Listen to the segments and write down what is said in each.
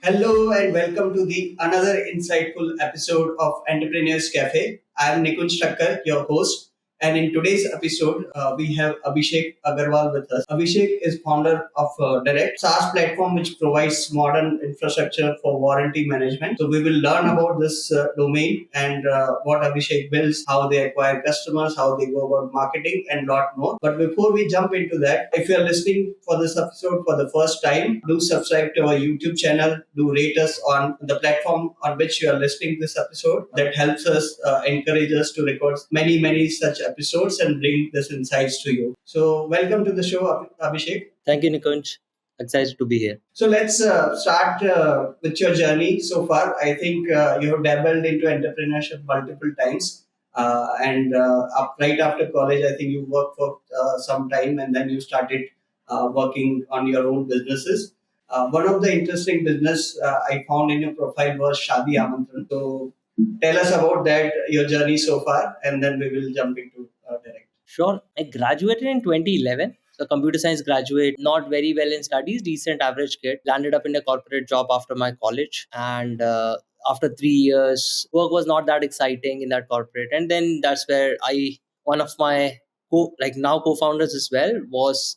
Hello and welcome to the another insightful episode of Entrepreneurs Cafe. I am Nikunj Thakkar, your host, and in today's episode, we have Abhishek Agarwal with us. Abhishek is founder of Direct, SaaS platform which provides modern infrastructure for warranty management. So we will learn about this domain and what Abhishek builds, how they acquire customers, how they go about marketing, and lot more. But before we jump into that, if you are listening for this episode for the first time, do subscribe to our YouTube channel. Do rate us on the platform on which you are listening this episode. That helps us, encourage us to record many such episodes and bring this insights to you. So welcome to the show, Abhishek. Thank you, Nikunj. Excited to be here. So let's start with your journey so far. I think you have dabbled into entrepreneurship multiple times. Right after college, I think you worked for some time and then you started working on your own businesses. One of the interesting business I found in your profile was Shadi Amantran. So tell us about that, your journey so far, and then we will jump into direct. Sure. I graduated in 2011. So computer science graduate, not very well in studies, decent average kid. Landed up in a corporate job after my college, and after 3 years, work was not that exciting in that corporate. And then that's where one of my now co-founders as well was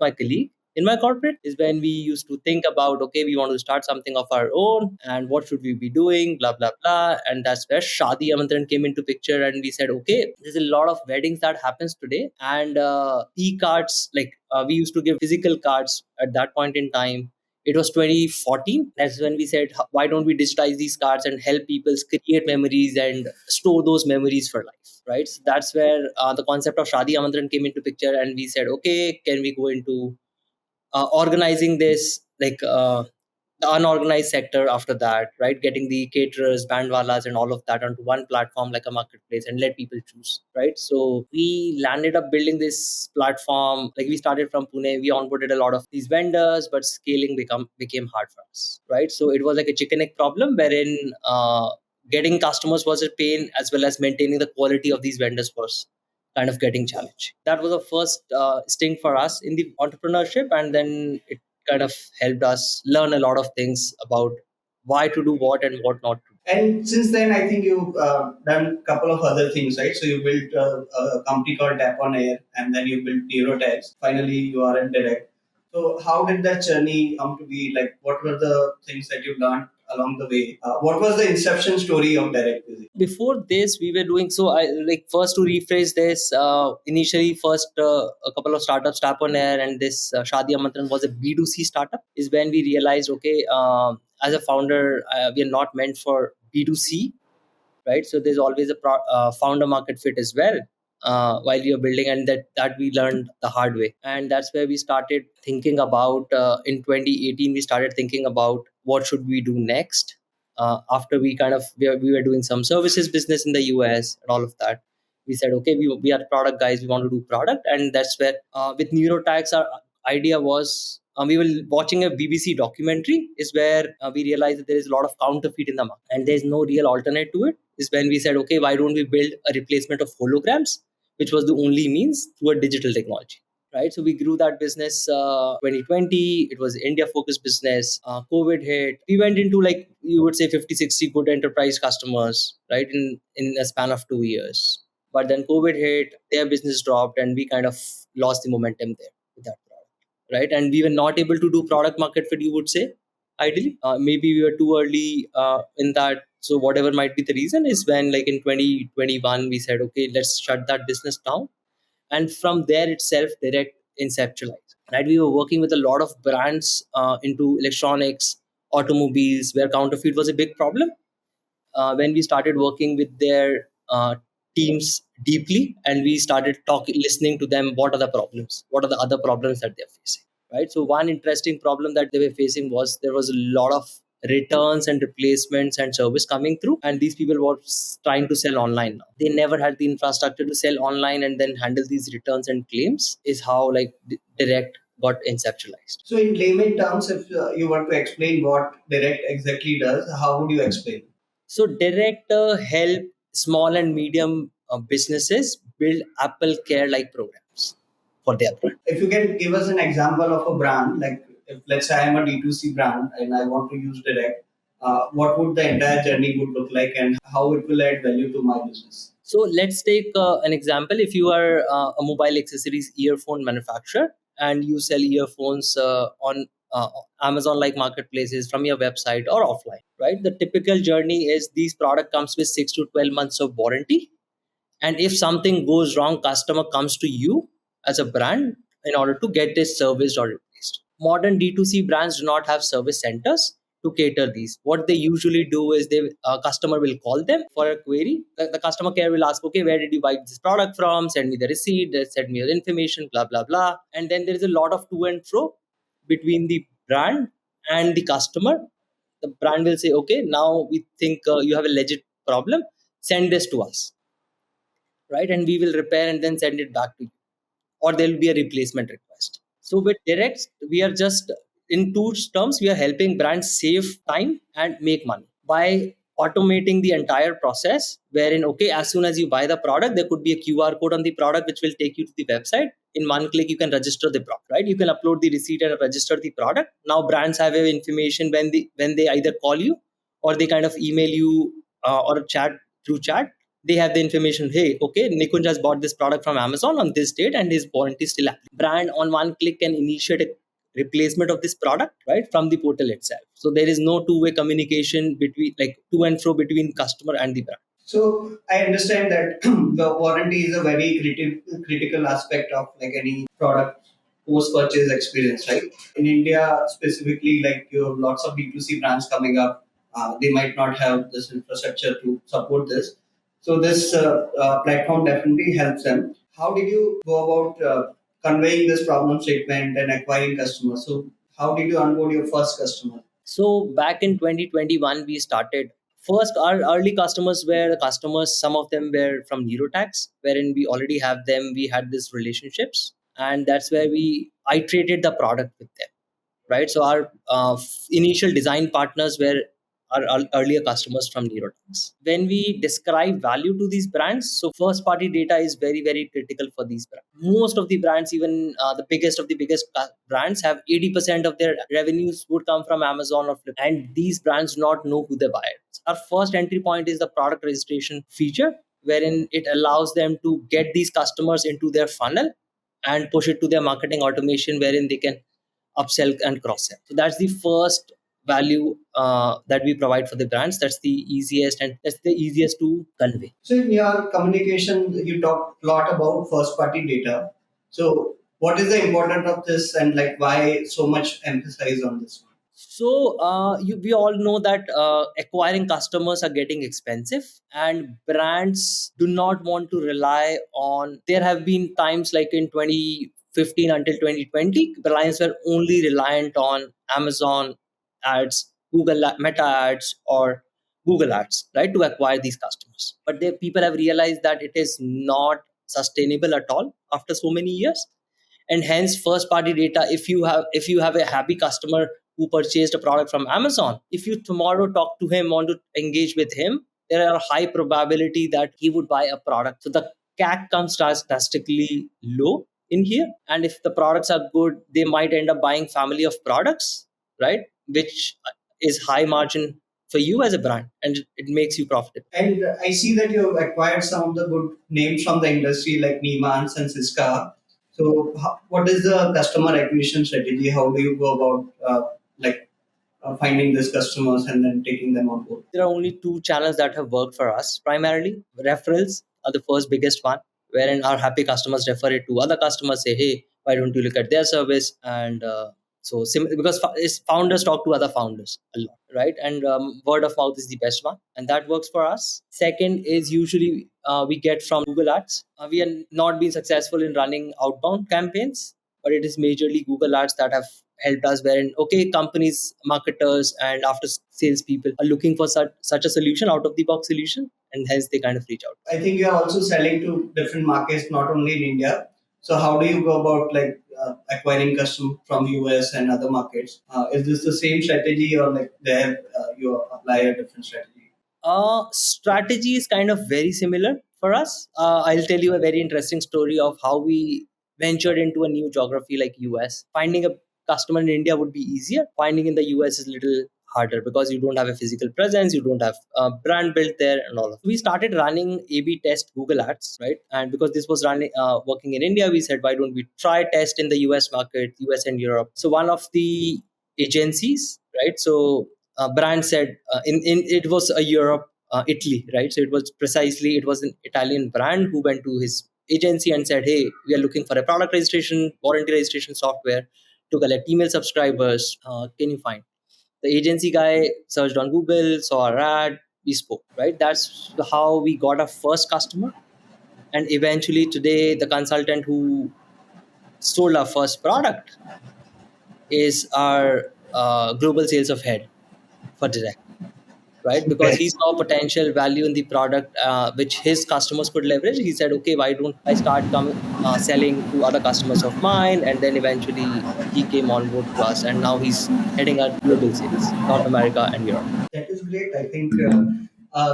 my colleague in my corporate, is when we used to think about, okay, we want to start something of our own and what should we be doing, blah blah blah. And that's where Shadi Amantran came into picture, and we said, okay, there's a lot of weddings that happens today, and e-cards, we used to give physical cards at that point in time. It was 2014. That's when we said, why don't we digitize these cards and help people create memories and store those memories for life, right? So that's where the concept of Shadi Amantran came into picture, and we said, okay, can we go into organizing this, the unorganized sector after that, right? Getting the caterers, bandwalas, and all of that onto one platform like a marketplace and let people choose, right? So we landed up building this platform. Like, we started from Pune, we onboarded a lot of these vendors, but scaling became hard for us, right? So it was like a chicken egg problem wherein getting customers was a pain, as well as maintaining the quality of these vendors was kind of getting challenged. That was the first sting for us in the entrepreneurship, and then it kind of helped us learn a lot of things about why to do what and what not to. And since then, I think you've done a couple of other things, right? So you built a company called Tap on Air, and then you built Neurotags. Finally, you are in Direct. So how did that journey come to be? Like, what were the things that you learned along the way? What was the inception story of Direct? Basically? Before this, we were doing, so I like, first to rephrase this, initially first a couple of startups, Tap on Air and this Shadi Amantran was a B2C startup, is when we realized, okay, as a founder, we are not meant for B2C, right? So there's always a founder market fit as well while you're building, and that we learned the hard way. And that's where we started thinking about, in 2018 we started thinking about what should we do next, after we were doing some services business in the US and all of that. We said, okay, we are product guys, we want to do product. And that's where, with Neurotax, our idea was, we were watching a BBC documentary, is where we realized that there is a lot of counterfeit in the market and there's no real alternate to it. Is when we said, okay, why don't we build a replacement of holograms, which was the only means through a digital technology, right? So we grew that business 2020. It was India focused business. COVID hit. We went into, like, you would say, 50, 60 good enterprise customers, right, in a span of 2 years. But then COVID hit, their business dropped, and we kind of lost the momentum there with that product, right? And we were not able to do product market fit, you would say, ideally. Maybe we were too early in that. So whatever might be the reason, is when, like, in 2021, we said, okay, let's shut that business down. And from there itself, Direct inceptualized, right? We were working with a lot of brands into electronics, automobiles, where counterfeit was a big problem. When we started working with their teams deeply, and we started listening to them, what are the problems, what are the other problems that they're facing, right? So one interesting problem that they were facing was there was a lot of returns and replacements and service coming through, and these people were trying to sell online. Now they never had the infrastructure to sell online and then handle these returns and claims, is how, like, Direct got inceptualized. So, in layman terms, if you were to explain what Direct exactly does, how would you explain? So Direct help small and medium businesses build Apple Care like programs for their brand. If you can give us an example of a brand, like if let's say I am a D2C brand and I want to use Direct, what would the entire journey would look like and how it will add value to my business? So let's take an example. If you are a mobile accessories earphone manufacturer and you sell earphones on Amazon like marketplaces from your website or offline, right? The typical journey is these product comes with 6 to 12 months of warranty, and if something goes wrong, customer comes to you as a brand in order to get this serviced or replaced. Modern D2C brands do not have service centers to cater these. What they usually do is they customer will call them for a query. The customer care will ask, okay, where did you buy this product from? Send me the receipt, send me your information, blah blah blah. And then there is a lot of to and fro between the brand and the customer. The brand will say, okay, now we think you have a legit problem, send this to us, right? And we will repair and then send it back to you, or there will be a replacement request. So with Direct, we are just, in two terms, we are helping brands save time and make money by automating the entire process. Wherein, okay, as soon as you buy the product, there could be a QR code on the product which will take you to the website. In one click, you can register the product, right? You can upload the receipt and register the product. Now brands have information when they either call you or they kind of email you or chat through chat. They have the information. Hey, okay, Nikunj has bought this product from Amazon on this date and his warranty is still active. Brand on one click can initiate a replacement of this product, right, from the portal itself. So there is no two-way communication between, like, to and fro between customer and the brand. So I understand that the warranty is a very critical aspect of like any product post purchase experience, right? In India specifically, like you have lots of B2C brands coming up. They might not have this infrastructure to support this. So this platform definitely helps them. How did you go about conveying this problem statement and acquiring customers? So how did you onboard your first customer? So back in 2021, we started. First, our early customers were customers, some of them were from Neurotax, wherein we already have them, we had these relationships, and that's where we iterated the product with them, right? So our initial design partners were our earlier customers from Neurotax. When we describe value to these brands, so first party data is very, very critical for these brands. Most of the brands, even the biggest of the biggest brands, have 80% of their revenues would come from Amazon or Flip, and these brands do not know who they buy. Our first entry point is the product registration feature, wherein it allows them to get these customers into their funnel and push it to their marketing automation, wherein they can upsell and cross sell. So that's the first value that we provide for the brands. That's the easiest, and that's the easiest to convey. So in your communication, you talk a lot about first party data. So what is the importance of this, and like why so much emphasis on this one? So we all know that acquiring customers are getting expensive, and brands do not want to rely on. There have been times like in 2015 until 2020, brands were only reliant on Amazon ads, Meta ads, or Google ads, right, to acquire these customers. But people have realized that it is not sustainable at all after so many years, and hence first party data. If you have a happy customer who purchased a product from Amazon, if you tomorrow talk to him, want to engage with him, there are high probability that he would buy a product. So the CAC comes drastically low in here, and if the products are good, they might end up buying family of products, right, which is high margin for you as a brand, and it makes you profitable. And I see that you have acquired some of the good names from the industry like Niemans and Siska. So, what is the customer acquisition strategy? How do you go about finding these customers and then taking them on board? There are only two channels that have worked for us. Primarily, referrals are the first biggest one, wherein our happy customers refer it to other customers. Say, hey, why don't you look at their service? And because founders talk to other founders a lot, right? And word of mouth is the best one, and that works for us. Second is usually we get from Google Ads. We are not been successful in running outbound campaigns, but it is majorly Google Ads that have helped us. Wherein, okay, companies, marketers, and after sales people are looking for such a solution, out of the box solution, and hence they kind of reach out. I think you are also selling to different markets, not only in India. So how do you go about like acquiring custom from US and other markets? Is this the same strategy, or like there you apply a different strategy? Strategy is kind of very similar for us. I'll tell you a very interesting story of how we ventured into a new geography like US. Finding a customer in India would be easier. Finding in the US is little harder because you don't have a physical presence, you don't have a brand built there, and all of. We started running A/B test Google Ads, right? And because this was running working in India, we said why don't we try test in the US market, US and Europe. So one of the agencies, right? So brand said in it was a Europe, Italy, right? So it was an Italian brand who went to his agency and said, hey, we are looking for a product registration, warranty registration software to collect email subscribers. Can you find? The agency guy searched on Google, saw our ad, we spoke, right? That's how we got our first customer. And eventually today, the consultant who sold our first product is our global sales of head for Direct, right? Because he Okay. saw potential value in the product, which his customers could leverage. He said, okay, why don't I start selling to other customers of mine? And then eventually he came on board to us, and now he's heading our global sales, North America and Europe. That is great. I think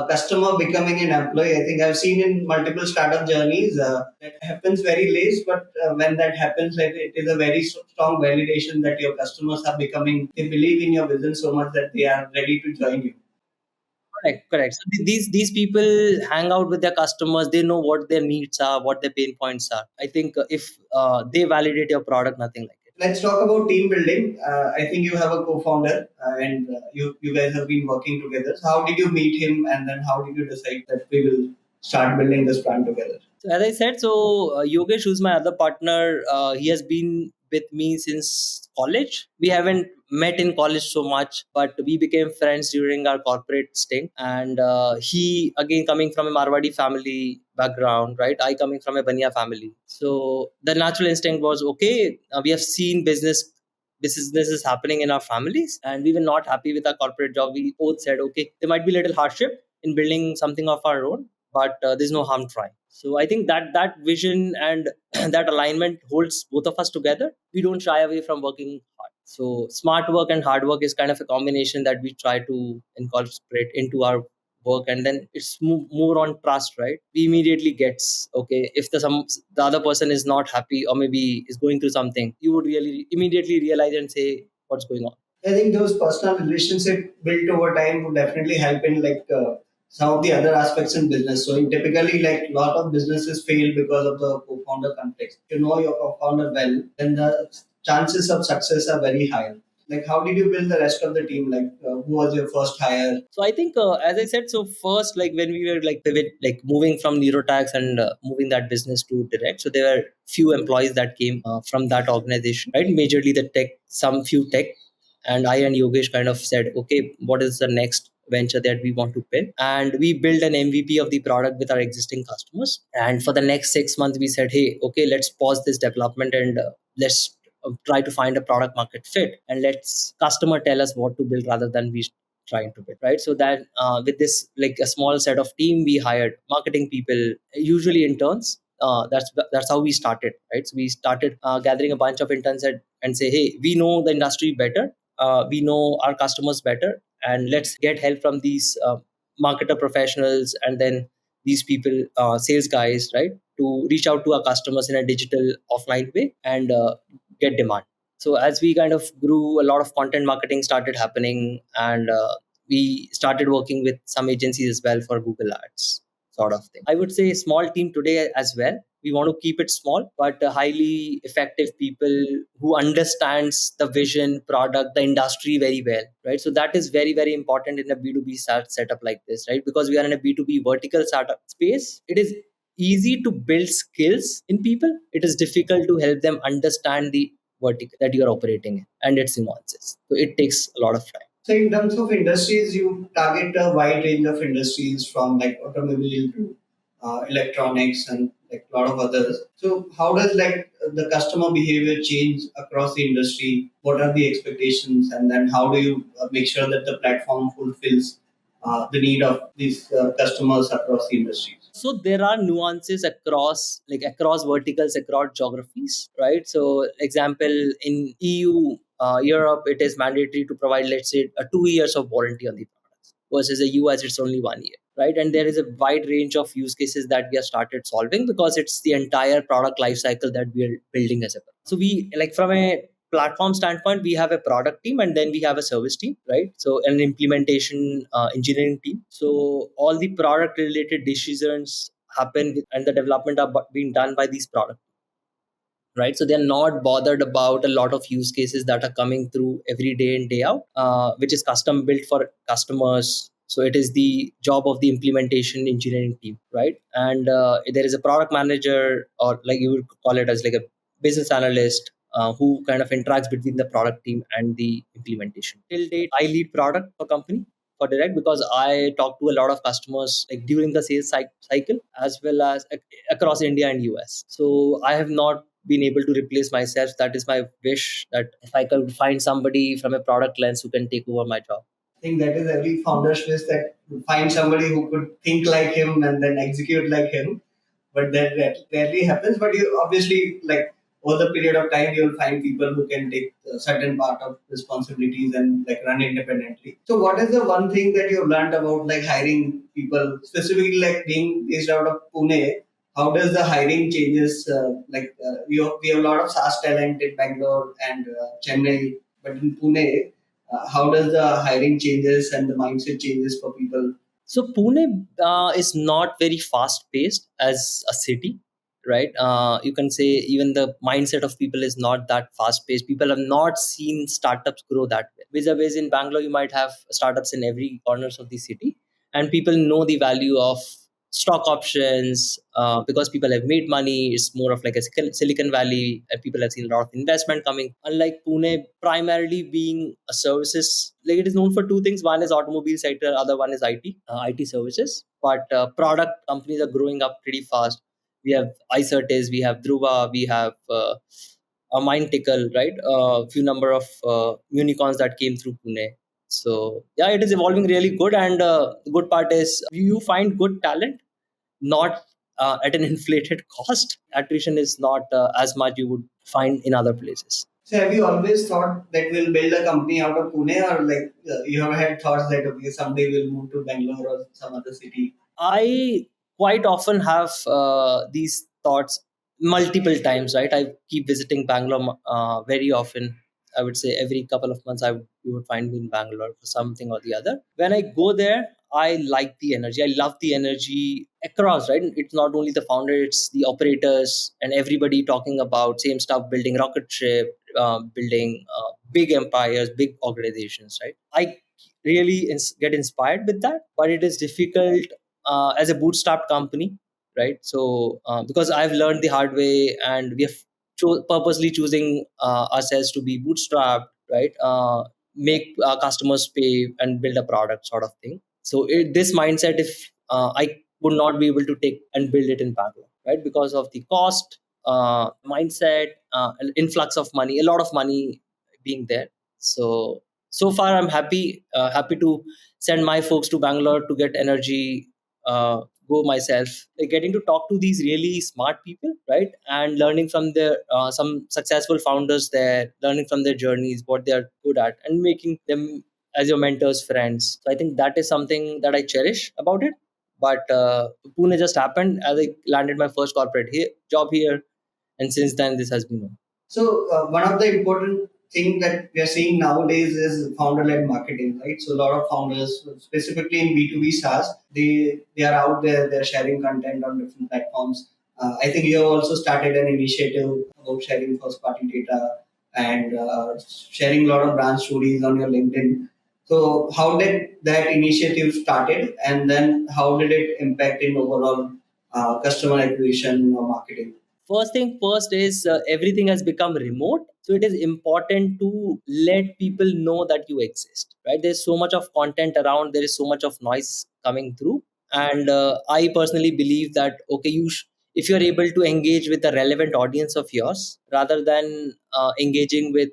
customer becoming an employee. I think I've seen in multiple startup journeys that happens very late, but when that happens, like it is a very strong validation that your customers are becoming. They believe in your vision so much that they are ready to join you. Correct, correct. So these people hang out with their customers. They know what their needs are, what their pain points are. I think if they validate your product, nothing like it. Let's talk about team building. I think you have a co-founder, and you guys have been working together. So how did you meet him, and then how did you decide that we will start building this brand together? So as I said, Yogesh, who's my other partner, he has been with me since college. We haven't met in college so much, but we became friends during our corporate stint. And he, again, coming from a Marwadi family background, right? I coming from a Banya family. So the natural instinct was, okay, we have seen businesses happening in our families, and we were not happy with our corporate job. We both said, okay, there might be a little hardship in building something of our own, but there's no harm trying. So I think that vision and that alignment holds both of us together. We don't shy away from working hard. So smart work and hard work is kind of a combination that we try to incorporate into our work, and then it's more on trust, right? We immediately gets, okay, if the other person is not happy or maybe is going through something, you would really immediately realize and say what's going on. I think those personal relationships built over time would definitely help in some of the other aspects in business. So in typically like a lot of businesses fail because of the co-founder conflicts. If you know your co-founder well, then the chances of success are very high. Like how did you build the rest of the team? Like who was your first hire? So I think, as I said, so first, like when we were like pivot, like moving from Neurotax and moving that business to Direct, so there were few employees that came from that organization, right? Majorly the tech, some few tech, and I and Yogesh kind of said, okay, what is the next venture that we want to build? And we built an MVP of the product with our existing customers. And for the next 6 months, we said, hey, okay, let's pause this development and let's try to find a product market fit, and let's customer tell us what to build rather than we trying to build, right? So that with this like a small set of team, we hired marketing people, usually interns. That's how we started, right? So we started gathering a bunch of interns and say, hey, we know the industry better, we know our customers better, and let's get help from these marketer professionals, and then these people, sales guys, right, to reach out to our customers in a digital offline way and get demand. So as we kind of grew, a lot of content marketing started happening, and we started working with some agencies as well for Google Ads, sort of thing. I would say small team today as well. We want to keep it small, but highly effective people who understands the vision, product, the industry very well, right? So that is very, very important in a B2B setup like this, right? Because we are in a B2B vertical startup space. It is easy to build skills in people. It is difficult to help them understand the vertical that you are operating in and its nuances. So it takes a lot of time. So in terms of industries, you target a wide range of industries from like automobile to electronics and like a lot of others. So how does like the customer behavior change across the industry? What are the expectations, and then how do you make sure that the platform fulfills the need of these customers across the industries? So there are nuances across verticals, across geographies, right? So example, in EU, Europe, it is mandatory to provide, let's say, 2 years of warranty on the products, versus the US, it's only 1 year, right? And there is a wide range of use cases that we have started solving because it's the entire product life cycle that we are building as a product. So we, like, from a platform standpoint, we have a product team and then we have a service team, right? So an implementation engineering team. So all the product related decisions happen and the development are being done by these product, right? So they're not bothered about a lot of use cases that are coming through every day in day out, which is custom built for customers. So it is the job of the implementation engineering team, right? And there is a product manager, or like you would call it as like a business analyst, who kind of interacts between the product team and the implementation. Till date, I lead product for company for Direct because I talk to a lot of customers like during the sales cycle as well as across India and US. So I have not been able to replace myself. That is my wish, that if I could find somebody from a product lens who can take over my job. I think that is every founder's wish, that find somebody who could think like him and then execute like him. But that rarely happens. But you obviously, like, over the period of time, you'll find people who can take a certain part of responsibilities and like run independently. So what is the one thing that you've learned about like hiring people, specifically like being based out of Pune? How does the hiring changes? We have a lot of SaaS talent in Bangalore and Chennai, but in Pune, how does the hiring changes and the mindset changes for people? So Pune is not very fast paced as a city, right? You can say even the mindset of people is not that fast paced. People have not seen startups grow that way. Vis-a-vis in Bangalore, you might have startups in every corners of the city, and people know the value of stock options because people have made money. It's more of like a Silicon Valley, and people have seen a lot of investment coming. Unlike Pune, primarily being a services, like it is known for two things. One is automobile sector, other one is IT services. But product companies are growing up pretty fast. We have iCertis, we have Dhruva, we have a Mindtickle, right? A few number of unicorns that came through Pune. So yeah, it is evolving really good, and the good part is you find good talent, not at an inflated cost. Attrition is not as much you would find in other places. So have you always thought that we'll build a company out of Pune, or like you have had thoughts that okay someday we'll move to Bangalore or some other city? I quite often have these thoughts multiple times, right? I keep visiting Bangalore very often. I would say every couple of months, you would find me in Bangalore for something or the other. When I go there, I like the energy. I love the energy across, right? It's not only the founder, it's the operators and everybody talking about same stuff, building rocket ship, building big empires, big organizations, right? I really get inspired with that, but it is difficult as a bootstrap company, right? So because I've learned the hard way, and we have purposely choosing ourselves to be bootstrapped, right? Make our customers pay and build a product sort of thing. So this mindset, if I would not be able to take and build it in Bangalore, right? Because of the cost, mindset, an influx of money, a lot of money being there. So far I'm happy to send my folks to Bangalore to get energy, go myself, like getting to talk to these really smart people, right? And learning from their some successful founders there, learning from their journeys, what they're good at, and making them as your mentors, friends. So I think that is something that I cherish about it. But Pune just happened as I landed my first corporate job here, and since then this has been on. So one of the important thing that we are seeing nowadays is founder-led marketing, right? So a lot of founders, specifically in B2B SaaS, they are out there, they're sharing content on different platforms. I think you have also started an initiative about sharing first-party data and sharing a lot of brand stories on your LinkedIn. So how did that initiative started, and then how did it impact in overall customer acquisition or marketing? First thing first is everything has become remote, so it is important to let people know that you exist, right? There's so much of content around, there is so much of noise coming through, and I personally believe that okay, if you're able to engage with a relevant audience of yours rather than engaging with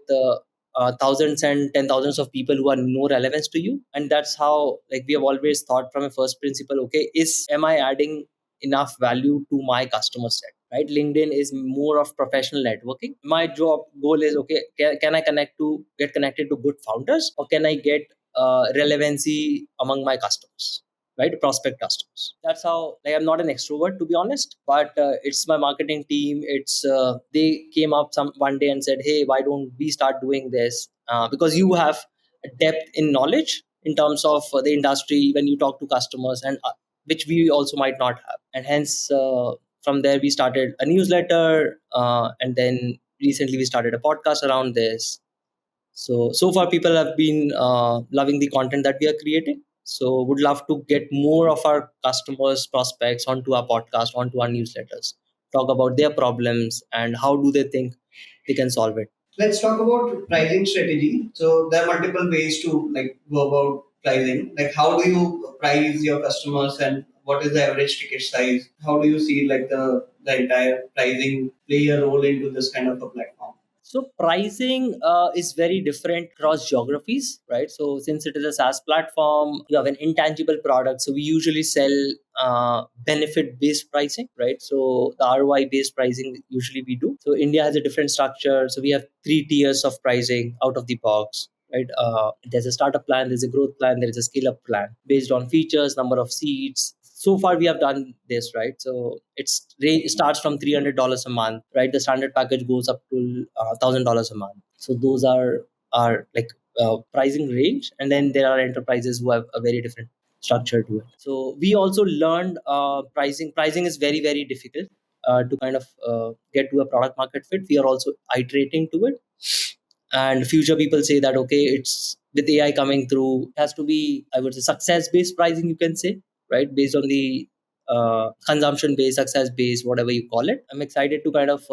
thousands and ten thousands of people who are no relevance to you. And that's how, like, we have always thought from a first principle, okay, is am I adding enough value to my customer set, right? LinkedIn is more of professional networking. My job goal is okay, can I get connected to good founders, or can I get relevancy among my customers? right? Prospect customers. That's how, like, I'm not an extrovert, to be honest, but it's my marketing team. It's they came up some one day and said, hey, why don't we start doing this? Because you have a depth in knowledge in terms of the industry when you talk to customers, and which we also might not have. And hence, from there, we started a newsletter, and then recently we started a podcast around this. So far, people have been loving the content that we are creating. So would love to get more of our customers, prospects onto our podcast, onto our newsletters, talk about their problems and how do they think they can solve it. Let's talk about pricing strategy. So there are multiple ways to like go about pricing. Like how do you price your customers and what is the average ticket size? How do you see like the entire pricing play a role into this kind of a platform? So pricing is very different across geographies, right? So since it is a SaaS platform, you have an intangible product. So we usually sell benefit-based pricing, right? So the ROI-based pricing usually we do. So India has a different structure. So we have 3 tiers of pricing out of the box. Right, there's a startup plan, there's a growth plan, there is a scale up plan based on features, number of seats. So far, we have done this, right? So it starts from $300 a month, right? The standard package goes up to $1,000 a month. So those are like pricing range, and then there are enterprises who have a very different structure to it. So we also learned pricing. Pricing is very very difficult to kind of get to a product market fit. We are also iterating to it, and future people say that okay, it's with AI coming through, it has to be, I would say, success based pricing, you can say, right, based on the consumption based, success based, whatever you call it. I'm excited to kind of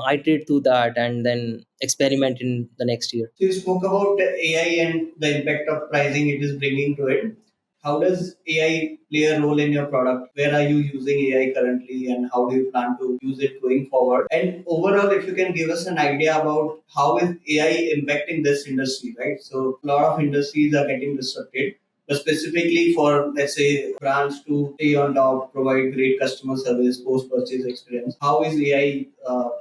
iterate through that and then experiment in the next year. So you spoke about AI and the impact of pricing it is bringing to it. How does AI play a role in your product? Where are you using AI currently and how do you plan to use it going forward? And overall, if you can give us an idea about how is AI impacting this industry, right? So a lot of industries are getting disrupted. But specifically for, let's say, brands to stay on top, provide great customer service, post-purchase experience, how is AI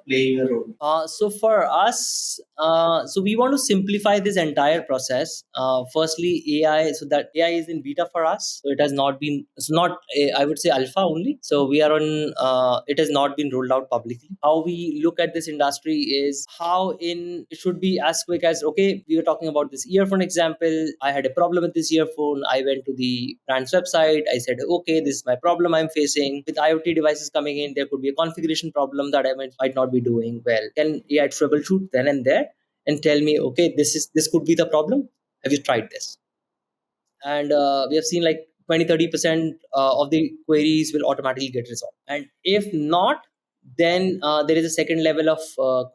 playing a role? So for us, so we want to simplify this entire process. Firstly, AI, so that AI is in beta for us. So it has not been, it's not, I would say alpha only. So we are on, it has not been rolled out publicly. How we look at this industry is how in, it should be as quick as, okay, we were talking about this earphone example. I had a problem with this earphone. I went to the brand's website. I said, okay, this is my problem I'm facing. With IoT devices coming in, there could be a configuration problem that I might not be doing well. Can AI troubleshoot then and there and tell me, okay, this could be the problem. Have you tried this? And we have seen like 20-30% of the queries will automatically get resolved, and if not, then there is a second level of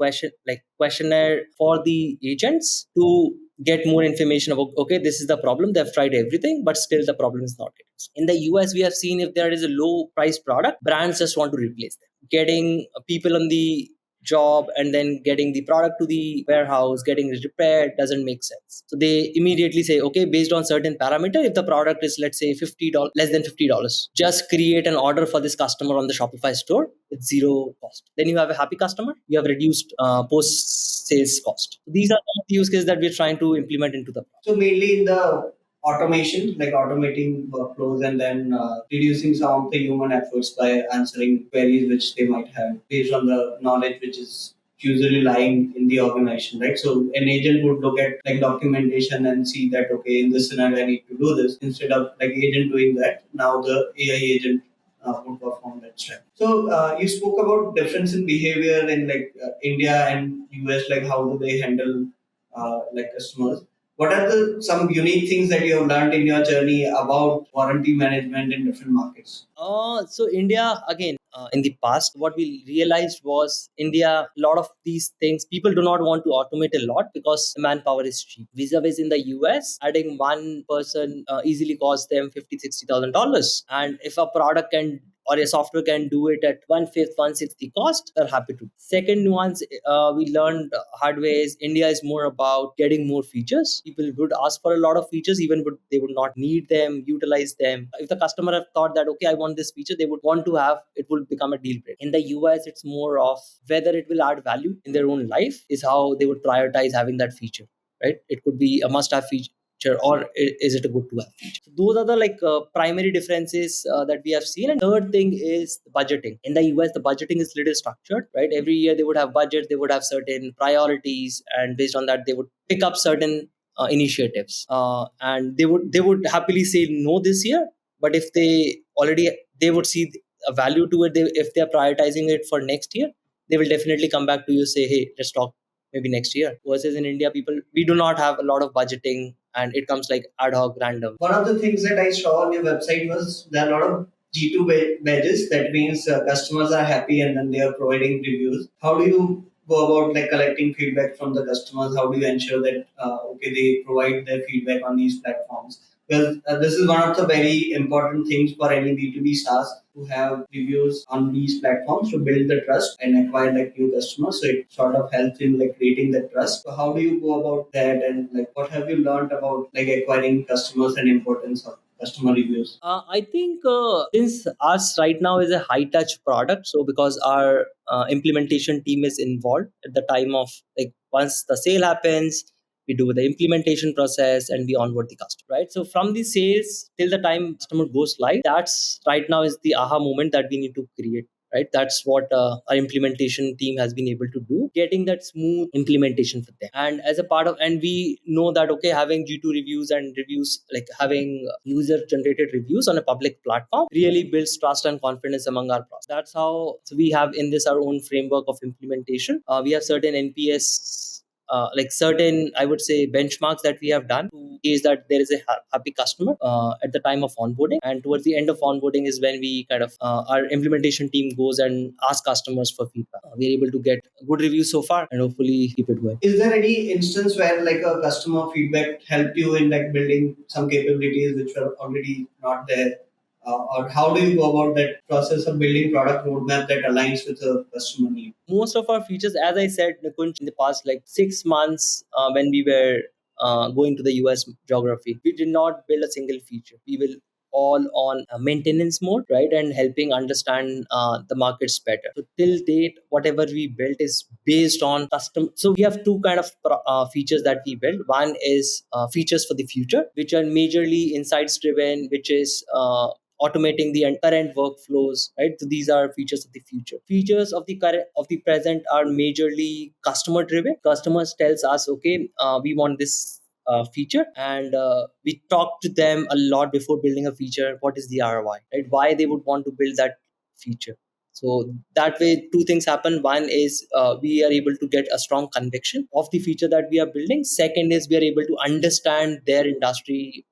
questionnaire for the agents to get more information about, okay, this is the problem, they've tried everything but still the problem is not getting solved. In the US, we have seen if there is a low price product, brands just want to replace them. Getting people on the job and then getting the product to the warehouse, getting it repaired doesn't make sense. So they immediately say, okay, based on certain parameter, if the product is, let's say, $50, less than $50, just create an order for this customer on the Shopify store with zero cost. Then you have a happy customer. You have reduced post sales cost. These are some of the use cases that we're trying to implement into the product. So mainly in the automation, like automating workflows and then reducing some of the human efforts by answering queries which they might have based on the knowledge which is usually lying in the organization, right? So an agent would look at like documentation and see that okay, in this scenario I need to do this instead of like agent doing that. Now the AI agent would perform that step. So you spoke about difference in behavior in like India and US, like how do they handle like customers? What are the some unique things that you have learned in your journey about warranty management in different markets? So India again. In the past, what we realized was India, a lot of these things people do not want to automate a lot because manpower is cheap. Vis-a-vis in the US, adding one person easily costs them $50,000-$60,000, and if a product can or a software can do it at 1/5, 1/6 the cost, they're happy to. Second nuance we learned hard way is India is more about getting more features. People would ask for a lot of features, even would they would not need them, utilize them. If the customer have thought that okay, I want this feature, they would want to have it, will become a deal breaker. In the US, it's more of whether it will add value in their own life is how they would prioritize having that feature. Right? It could be a must-have feature. feature, or is it a good to have feature? So those are the primary differences that we have seen. And third thing is the budgeting. In the US, the budgeting is little structured, right? Every year they would have budget, they would have certain priorities, and based on that, they would pick up certain initiatives, and they would happily say no this year. But if they would see a value to it, if they are prioritizing it for next year, they will definitely come back to you, say, hey, let's talk maybe next year. Versus in India, people, we do not have a lot of budgeting, and it comes like ad hoc, random. One of the things that I saw on your website was there are a lot of G2 badges. That means customers are happy and then they are providing reviews. How do you go about like collecting feedback from the customers? How do you ensure that okay, they provide their feedback on these platforms? Well, this is one of the very important things for any B2B SaaS to have reviews on these platforms to build the trust and acquire like new customers. So it sort of helps in like creating the trust. So how do you go about that, and like what have you learned about like acquiring customers and importance of customer reviews? I think since us right now is a high touch product, so because our implementation team is involved at the time of, like, once the sale happens, we do the implementation process and we onboard the customer, right? So from the sales till the time customer goes live, that's right now is the aha moment that we need to create, right? That's what our implementation team has been able to do, getting that smooth implementation for them. And as a part of, and we know that okay, having G2 reviews and reviews, like having user generated reviews on a public platform, really builds trust and confidence among our process. That's how, so we have in this our own framework of implementation. We have certain NPS, like certain, I would say, benchmarks that we have done to gauge that there is a happy customer at the time of onboarding. And towards the end of onboarding is when we kind of our implementation team goes and asks customers for feedback. We're able to get good reviews so far, and hopefully keep it going. Is there any instance where like a customer feedback helped you in like building some capabilities which were already not there? Or how do you go about that process of building product roadmap that aligns with the customer need? Most of our features, as I said, Nikunj, in the past like 6 months, when we were going to the US geography, we did not build a single feature. We will all on maintenance mode, right, and helping understand the markets better. So till date, whatever we built is based on custom. So we have two kind of features that we build. One is features for the future, which are majorly insights driven, which is automating the current workflows, right? So these are features of the future. Features of the current, of the present, are majorly customer driven. Customers tells us, okay, we want this feature, and we talk to them a lot before building a feature. What is the ROI, right? Why they would want to build that feature? So that way, two things happen. One is we are able to get a strong conviction of the feature that we are building. Second is we are able to understand their industry,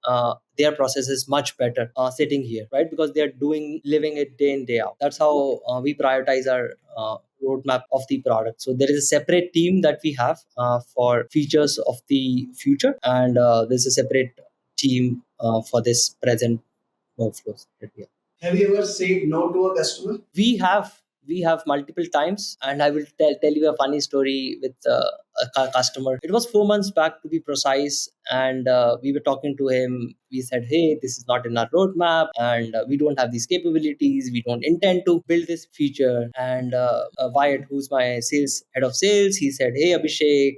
their processes much better sitting here, right? Because they are living it day in, day out. That's how we prioritize our roadmap of the product. So there is a separate team that we have for features of the future, and there's a separate team for this present workflows that we have. Have you ever said no to a customer? We have multiple times, and I will tell you a funny story with a customer. It was 4 months back, to be precise, and we were talking to him. We said, hey, this is not in our roadmap, and we don't have these capabilities. We don't intend to build this feature. And Wyatt, who's my head of sales, he said, hey, Abhishek,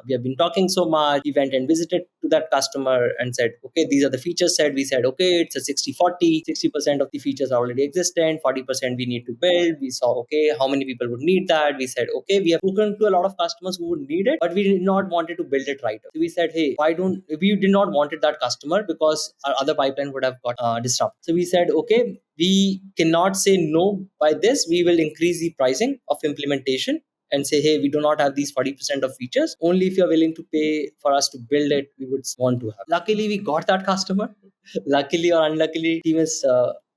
we have been talking so much. He went and visited to that customer and said, okay, these are the features set. We said, okay, it's a 60-40. 60% of the features are already existent, 40% we need to build. We saw, okay, how many people would need that? We said, okay, we have spoken to a lot of customers who would need it, but we did not wanted to build it right away. So we said, hey, why don't we did not wanted that customer because our other pipeline would have got disrupted. So we said, okay, we cannot say no by this. We will increase the pricing of implementation and say, hey, we do not have these 40% of features. Only if you're willing to pay for us to build it, we would want to have. Luckily, we got that customer. Luckily or unluckily, team is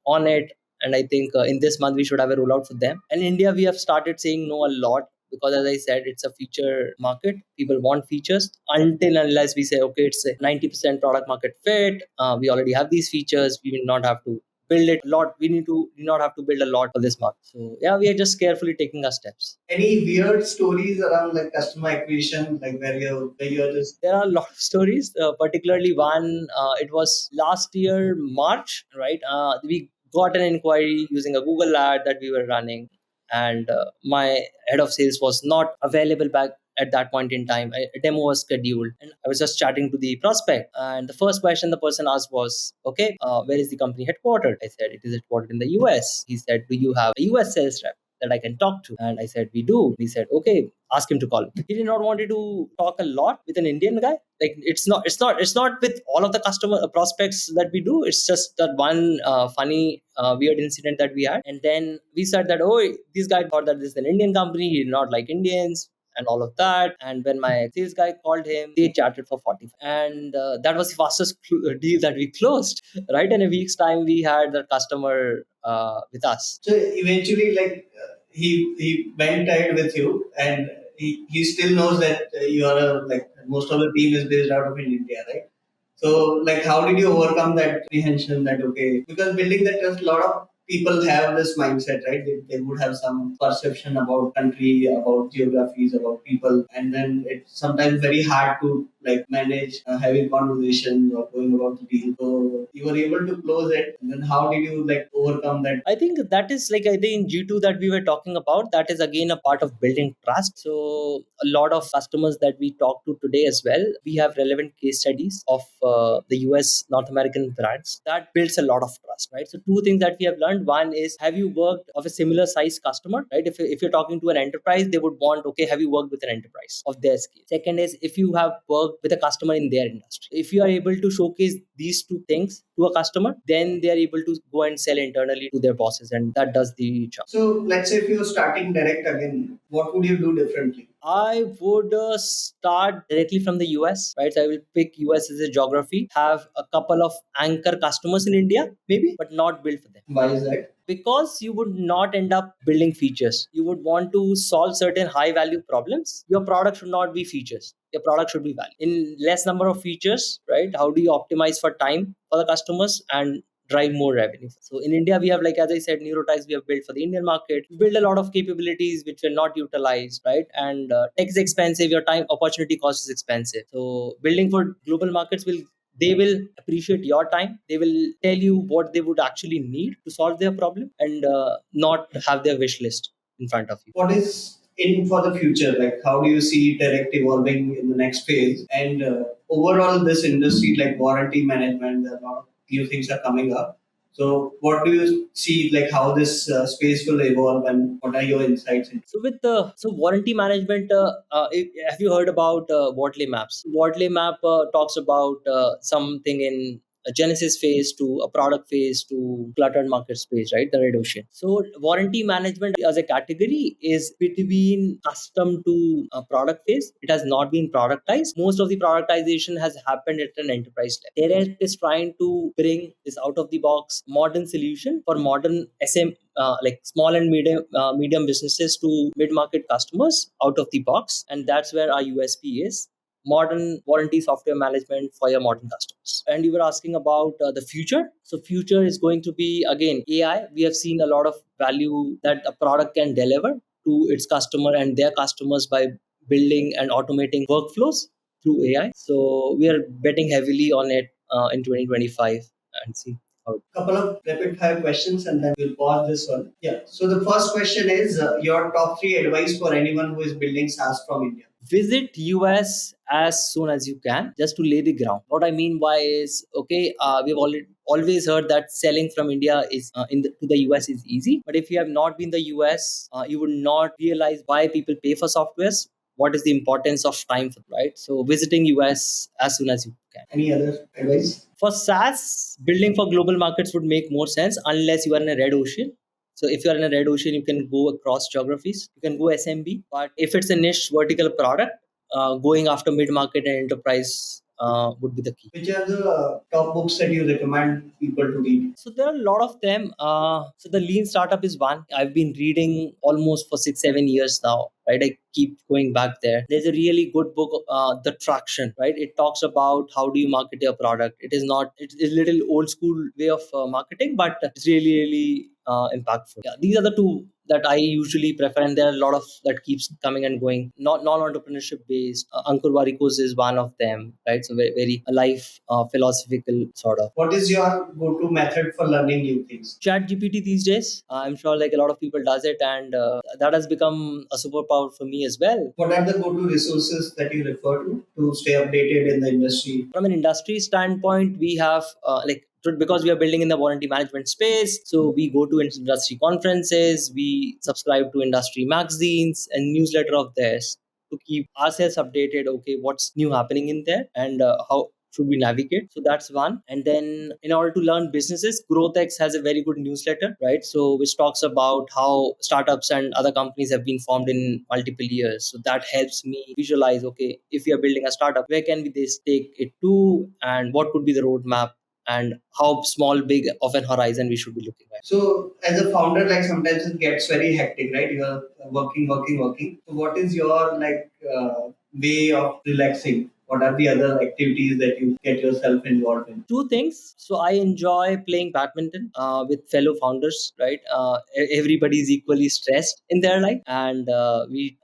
on it. And I think in this month, we should have a rollout for them. And in India, we have started saying no a lot because, as I said, it's a feature market. People want features until unless we say, okay, it's a 90% product market fit. We already have these features. We will not have to build it a lot. We not have to build a lot for this market. So yeah, we are just carefully taking our steps. Any weird stories around like customer acquisition, like where you're just, there are a lot of stories, particularly one, it was last year March, right? We got an inquiry using a Google ad that we were running, and my head of sales was not available back at that point in time. A demo was scheduled, and I was just chatting to the prospect. And the first question the person asked was, "Okay, where is the company headquartered?" I said, "It is headquartered in the US." He said, "Do you have a US sales rep that I can talk to?" And I said, "We do." He said, "Okay, ask him to call me." He did not want to talk a lot with an Indian guy. Like it's not with all of the customer prospects that we do. It's just that one funny weird incident that we had, and then we said that, oh, this guy thought that this is an Indian company. He did not like Indians and all of that. And when my sales guy called him, they chatted for 40, and that was the fastest deal that we closed. Right, in a week's time we had the customer with us. So eventually, like he went ahead with you, and he still knows that you are like most of the team is based out of in India, right? So like, how did you overcome that apprehension that okay, because building that trust, a lot of people have this mindset, right? They would have some perception about country, about geographies, about people, and then it's sometimes very hard to like manage having conversations or going about the deal. So you were able to close it, and then how did you like overcome that? I think that is like, I think G2 that we were talking about, that is again a part of building trust. So a lot of customers that we talk to today as well, we have relevant case studies of the US North American brands that builds a lot of trust, right? So two things that we have learned. One is, have you worked of a similar size customer, right? If you're talking to an enterprise, they would want, okay, have you worked with an enterprise of their scale? Second is, if you have worked with a customer in their industry, if you are able to showcase these two things to a customer, then they are able to go and sell internally to their bosses, and that does the job. So let's say if you're starting direct again, what would you do differently? I would start directly from the US, right? So I will pick US as a geography, have a couple of anchor customers in India, maybe, but not build for them. Why is that? Because you would not end up building features. You would want to solve certain high value problems. Your product should not be features. Your product should be value. In less number of features, right? How do you optimize for time for the customers and drive more revenue? So in India, we have, like as I said, neurotypes we have built for the Indian market. We build a lot of capabilities which were not utilized, right? And tech is expensive. Your time opportunity cost is expensive. So building for global markets will, they will appreciate your time. They will tell you what they would actually need to solve their problem, and not have their wish list in front of you. What is in for the future? Like, how do you see Direct evolving in the next phase? And overall, this industry, like warranty management, there are a lot of new things are coming up. So, what do you see, like how this space will evolve, and what are your insights into? So with the warranty management, have you heard about Wortley maps? Wortley map talks about something in a genesis phase to a product phase to cluttered market space, right? The red ocean. So warranty management as a category is between custom to a product phase. It has not been productized. Most of the productization has happened at an enterprise level. Direct is trying to bring this out of the box modern solution for modern like small and medium businesses to mid market customers out of the box, and that's where our USP is: modern warranty software management for your modern customers. And you were asking about the future. So future is going to be again AI. We have seen a lot of value that a product can deliver to its customer and their customers by building and automating workflows through AI. So we are betting heavily on it in 2025 and see how. Couple of rapid fire questions, and then we'll pause this one. Yeah. So the first question is your top three advice for anyone who is building SaaS from India. Visit US as soon as you can, just to lay the ground. What I mean by is, okay, we've already always heard that selling from India is to the US is easy, but if you have not been the US, you would not realize why people pay for softwares. What is the importance of time, right? So visiting US as soon as you can. Any other advice? For SaaS, building for global markets would make more sense unless you are in a red ocean. So if you are in a red ocean, you can go across geographies. You can go SMB. But if it's a niche vertical product, going after mid market and enterprise would be the key. Which are the top books that you recommend people to read? So there are a lot of them. So the Lean Startup is one. I've been reading almost for 6-7 years now. Right, I keep going back there. There's a really good book, The Traction. Right, it talks about how do you market your product. It is not. It's a little old school way of marketing, but it's really impactful. Yeah, these are the two that I usually prefer, and there are a lot of that keeps coming and going. Not non-entrepreneurship based. Ankur Warikos is one of them, right? So very, very life philosophical sort of. What is your go-to method for learning new things? Chat GPT these days, I'm sure like a lot of people does it, and that has become a superpower for me as well. What are the go-to resources that you refer to stay updated in the industry? From an industry standpoint, we have because we are building in the warranty management space, so we go to industry conferences, we subscribe to industry magazines and newsletter of theirs to keep ourselves updated. Okay, what's new happening in there, and how should we navigate? So that's one. And then in order to learn businesses, GrowthX has a very good newsletter, right? So which talks about how startups and other companies have been formed in multiple years. So that helps me visualize, okay, if we are building a startup, where can we this take it to, and what could be the roadmap, and how small, big of an horizon we should be looking at. So, as a founder, like sometimes it gets very hectic, right? You are working, working, working. So, what is your way of relaxing? What are the other activities that you get yourself involved in? Two things. So I enjoy playing badminton with fellow founders, right? Everybody is equally stressed in their life, and we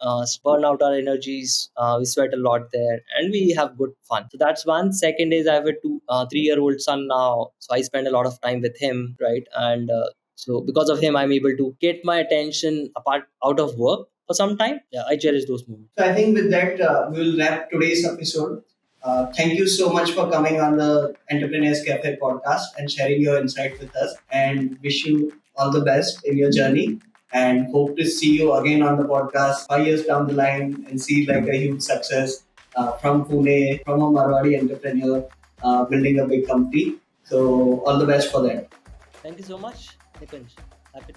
burn out our energies. We sweat a lot there, and we have good fun. So that's one. Second is I have a 3-year-old son now, so I spend a lot of time with him, right? And so because of him, I'm able to get my attention apart out of work for some time. Yeah, I cherish those moments. So I think with that, we will wrap today's episode. Thank you so much for coming on the Entrepreneurs Cafe podcast and sharing your insight with us. And wish you all the best in your journey. And hope to see you again on the podcast 5 years down the line and see like a huge success from Pune, from a Marwadi entrepreneur building a big company. So all the best for that. Thank you so much, Nikunj. Happy.